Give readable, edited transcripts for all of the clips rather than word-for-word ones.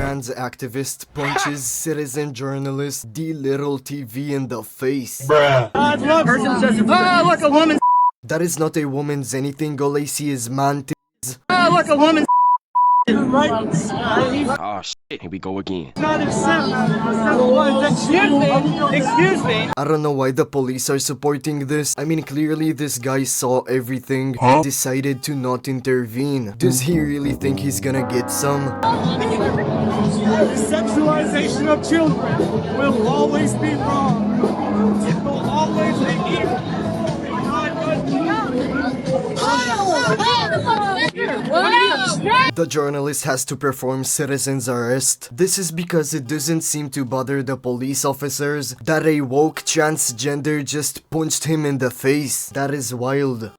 trans activist punches citizen journalist D Little TV in the face. Bruh. Person says, look, a woman. That is not a woman's anything, all I see is man Look, a woman. Oh shit, here we go again. Excuse me. I don't know why the police are supporting this. I mean, clearly this guy saw everything, decided to not intervene. Does he really think he's gonna get some? The sexualization of children will always be wrong. It will always be evil. The journalist has to perform citizen's arrest. This is because it doesn't seem to bother the police officers that a woke transgender just punched him in the face. That is wild.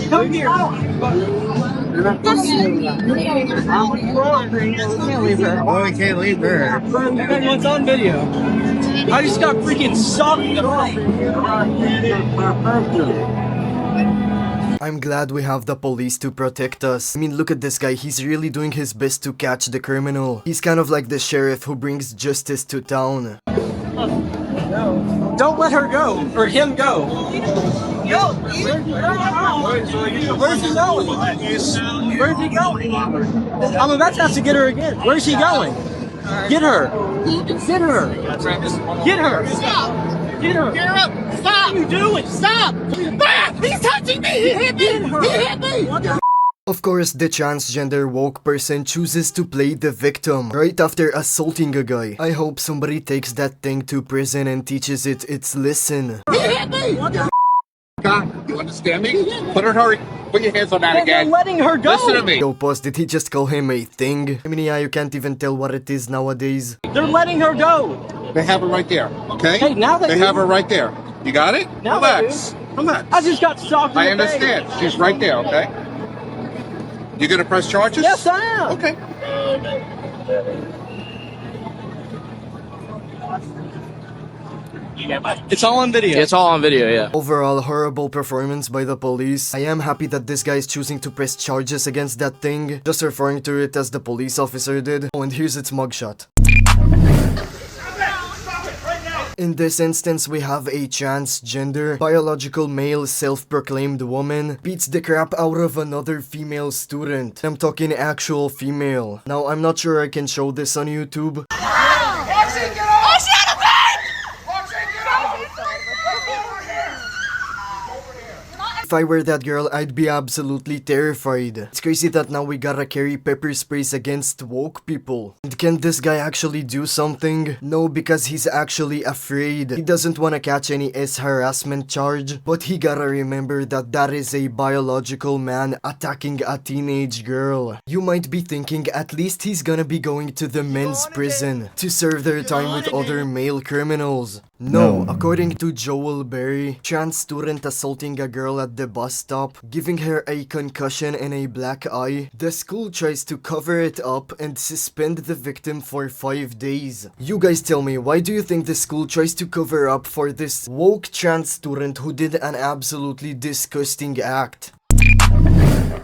Come here. Oh, we can't leave her. Everyone's on video. I just got freaking socked in the face. I'm glad we have the police to protect us. I mean, look at this guy. He's really doing his best to catch the criminal. He's kind of like the sheriff who brings justice to town. Don't let her go, or him go. Where's he going? Where's he going? I'm about to have to get her again. Where's he going? Get her. Get her. Get her. Stop. Get her. Get her up. Stop. What are you doing? Stop. He's touching me. He hit me. He hit me. Of course, the transgender woke person chooses to play the victim right after assaulting a guy. I hope somebody takes that thing to prison and teaches it its lesson. He hit me. You understand me? Put your hands on that again. They're letting her go. Listen to me. Yo, boss, did he just call him a thing? I mean, yeah, you can't even tell what it is nowadays. They're letting her go. They have her right there, okay? Hey, now they have her right there. You got it? Now Relax. Relax. I just got socked in I the face. understand. She's right there, okay? You gonna press charges? Yes, I am. Okay. It's all on video. It's all on video, yeah. Overall, horrible performance by the police. I am happy that this guy is choosing to press charges against that thing, just referring to it as the police officer did. Oh, and here's its mugshot. In this instance, we have a transgender, biological male, self-proclaimed woman beats the crap out of another female student. I'm talking actual female. Now, I'm not sure I can show this on YouTube. If I were that girl, I'd be absolutely terrified. It's crazy that now we gotta carry pepper sprays against woke people. And can this guy actually do something? No, because he's actually afraid. He doesn't wanna catch any harassment charge, but he gotta remember that that is a biological man attacking a teenage girl. You might be thinking at least he's gonna be going to the men's prison to serve their time with other male criminals. No, according to Joel Berry, trans student assaulting a girl at the bus stop, giving her a concussion and a black eye, the school tries to cover it up and suspend the victim for 5 days. You guys tell me, why do you think the school tries to cover up for this woke trans student who did an absolutely disgusting act?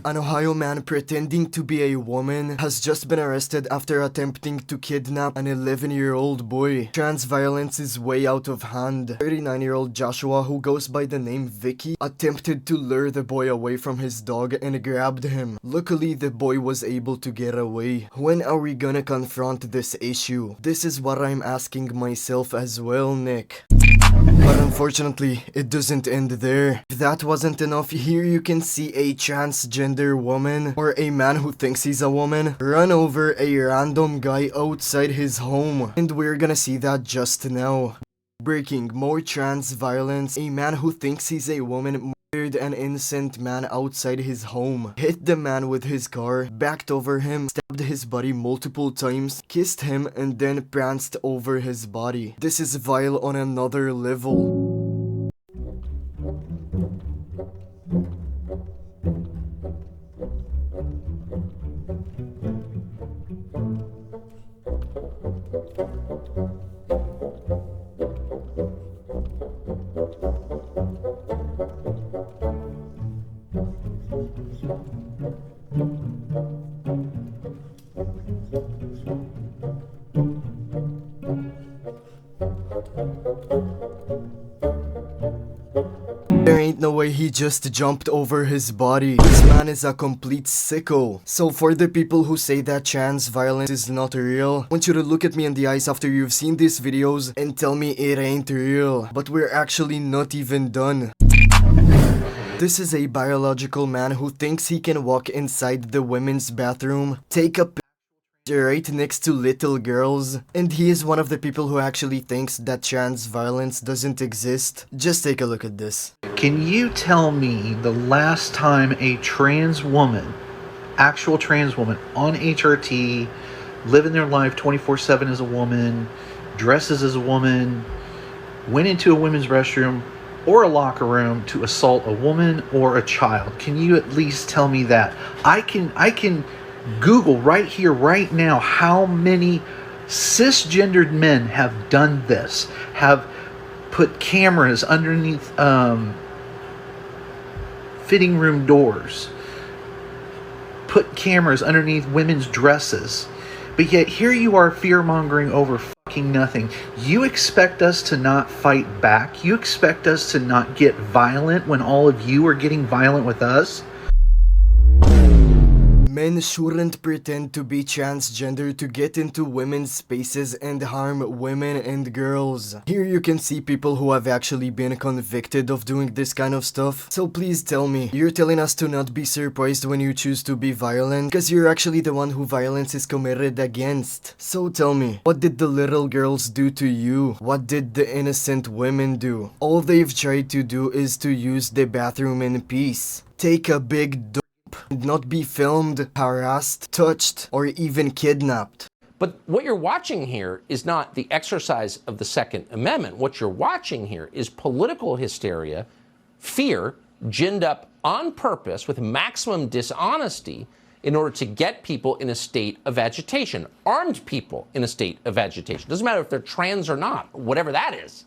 An Ohio man pretending to be a woman has just been arrested after attempting to kidnap an 11-year-old boy. Trans violence is way out of hand. 39-year-old Joshua, who goes by the name Vicky, attempted to lure the boy away from his dog and grabbed him. Luckily, the boy was able to get away. When are we gonna confront this issue? This is what I'm asking myself as well, Nick. But unfortunately, it doesn't end there. If that wasn't enough, here you can see a transgender woman, or a man who thinks he's a woman, run over a random guy outside his home. And we're gonna see that just now. Breaking more trans violence, a man who thinks he's a woman murdered an innocent man outside his home, hit the man with his car, backed over him, stabbed his body multiple times, kissed him, and then pranced over his body. This is vile on another level. There ain't no way he just jumped over his body. This man is a complete sicko. So for the people who say that trans violence is not real, I want you to look at me in the eyes after you've seen these videos and tell me it ain't real. But we're actually not even done. This is a biological man who thinks he can walk inside the women's bathroom, take a right next to little girls, and he is one of the people who actually thinks that trans violence doesn't exist. Just take a look at this. Can you tell me the last time a trans woman, actual trans woman on HRT, living their life 24/7 as a woman, dresses as a woman, went into a women's restroom or a locker room to assault a woman or a child? Can you at least tell me that? I can Google right here, right now, how many cisgendered men have done this, have put cameras underneath fitting room doors, put cameras underneath women's dresses, but yet here you are fear-mongering over fucking nothing. You expect us to not fight back? You expect us to not get violent when all of you are getting violent with us? Men shouldn't pretend to be transgender to get into women's spaces and harm women and girls. Here you can see people who have actually been convicted of doing this kind of stuff. So please tell me, you're telling us to not be surprised when you choose to be violent, because you're actually the one who violence is committed against. So tell me, what did the little girls do to you? What did the innocent women do? All they've tried to do is to use the bathroom in peace. Take a big and not be filmed, harassed, touched, or even kidnapped. But what you're watching here is not the exercise of the Second Amendment. What you're watching here is political hysteria, fear, ginned up on purpose with maximum dishonesty in order to get people in a state of agitation, armed people in a state of agitation. Doesn't matter if they're trans or not, whatever that is.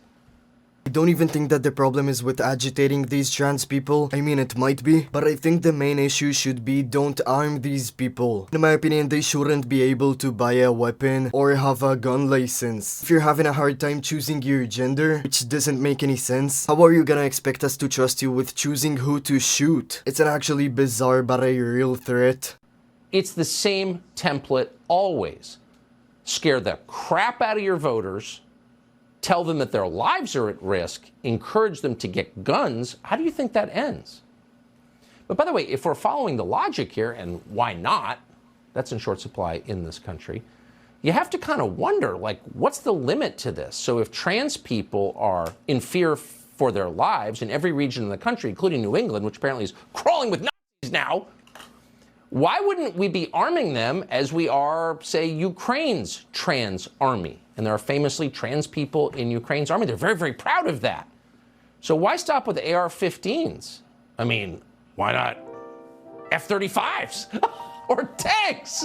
I don't even think that the problem is with agitating these trans people. I mean, it might be, but I think the main issue should be don't arm these people. In my opinion, they shouldn't be able to buy a weapon or have a gun license. If you're having a hard time choosing your gender, which doesn't make any sense, how are you gonna expect us to trust you with choosing who to shoot? It's an actually bizarre but a real threat. It's the same template always. Scare the crap out of your voters, tell them that their lives are at risk, encourage them to get guns. How do you think that ends? But by the way, if we're following the logic here, and why not? That's in short supply in this country. You have to kind of wonder, like, what's the limit to this? So if trans people are in fear for their lives in every region in the country, including New England, which apparently is crawling with Nazis now, why wouldn't we be arming them as we are, say, Ukraine's trans army? And there are famously trans people in Ukraine's army. They're very, very proud of that. So why stop with AR-15s? I mean, why not F-35s or tanks?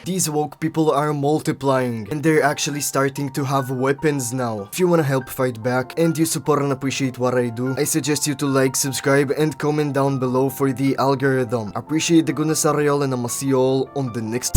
These woke people are multiplying, and they're actually starting to have weapons now. If you wanna help fight back, and you support and appreciate what I do, I suggest you to like, subscribe, and comment down below for the algorithm. Appreciate the goodness of y'all, and I'ma see y'all on the next